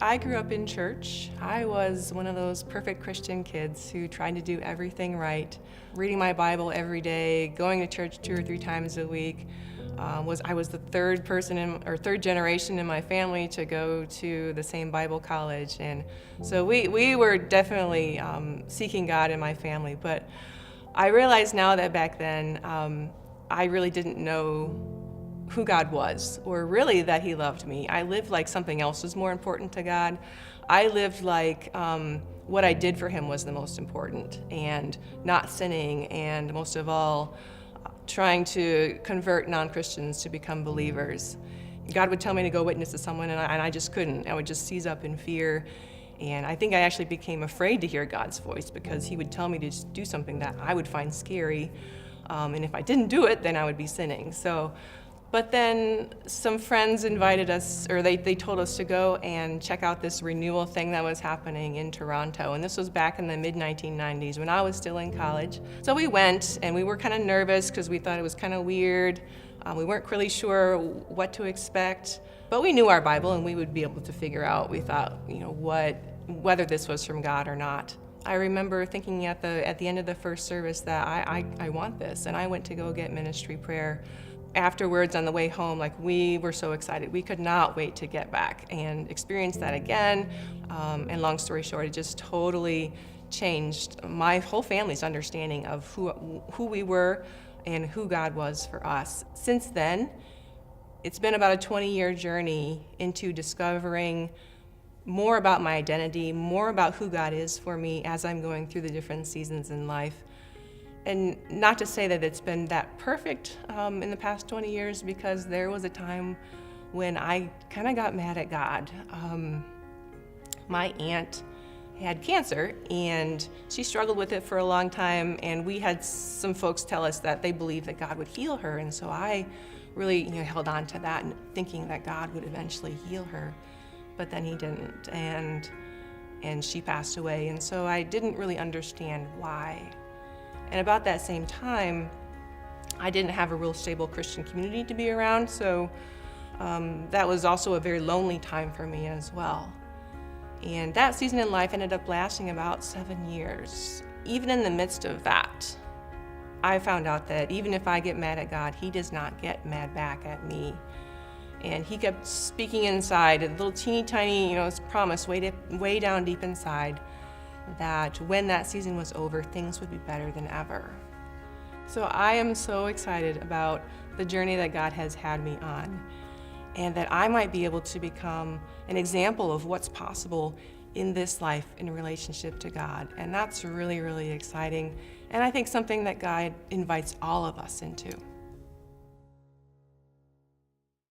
I grew up in church. I was one of those perfect Christian kids who tried to do everything right, reading my Bible every day, going to church 2 or 3 times a week. I was the third generation in my family to go to the same Bible college, and so we were definitely seeking God in my family. But I realize now that back then I really didn't know who God was, or really that He loved me. I lived like something else was more important to God. I lived like what I did for Him was the most important, and not sinning, and most of all, trying to convert non-Christians to become believers. God would tell me to go witness to someone, and I just couldn't. I would just seize up in fear. And I think I actually became afraid to hear God's voice because He would tell me to just do something that I would find scary. And if I didn't do it, then I would be sinning. But then some friends invited us, or they told us to go and check out this renewal thing that was happening in Toronto. And this was back in the mid-1990s when I was still in college. So we went, and we were kind of nervous because we thought it was kind of weird. We weren't really sure what to expect. But we knew our Bible, and we would be able to figure out, we thought, whether this was from God or not. I remember thinking at the end of the first service that I want this, and I went to go get ministry prayer. Afterwards, on the way home, we were so excited. We could not wait to get back and experience that again. And long story short, it just totally changed my whole family's understanding of who we were and who God was for us. Since then, it's been about a 20-year journey into discovering more about my identity, more about who God is for me as I'm going through the different seasons in life. And not to say that it's been that perfect in the past 20 years, because there was a time when I kind of got mad at God. My aunt had cancer, and she struggled with it for a long time, and we had some folks tell us that they believed that God would heal her, and so I really held on to that, and thinking that God would eventually heal her, but then He didn't, and she passed away, and so I didn't really understand why. And about that same time, I didn't have a real stable Christian community to be around, so that was also a very lonely time for me as well. And that season in life ended up lasting about 7 years. Even in the midst of that, I found out that even if I get mad at God, He does not get mad back at me. And He kept speaking inside, a little teeny tiny, promise way down deep inside, that when that season was over, things would be better than ever. So I am so excited about the journey that God has had me on, and that I might be able to become an example of what's possible in this life in relationship to God. And that's really, really exciting, and I think something that God invites all of us into.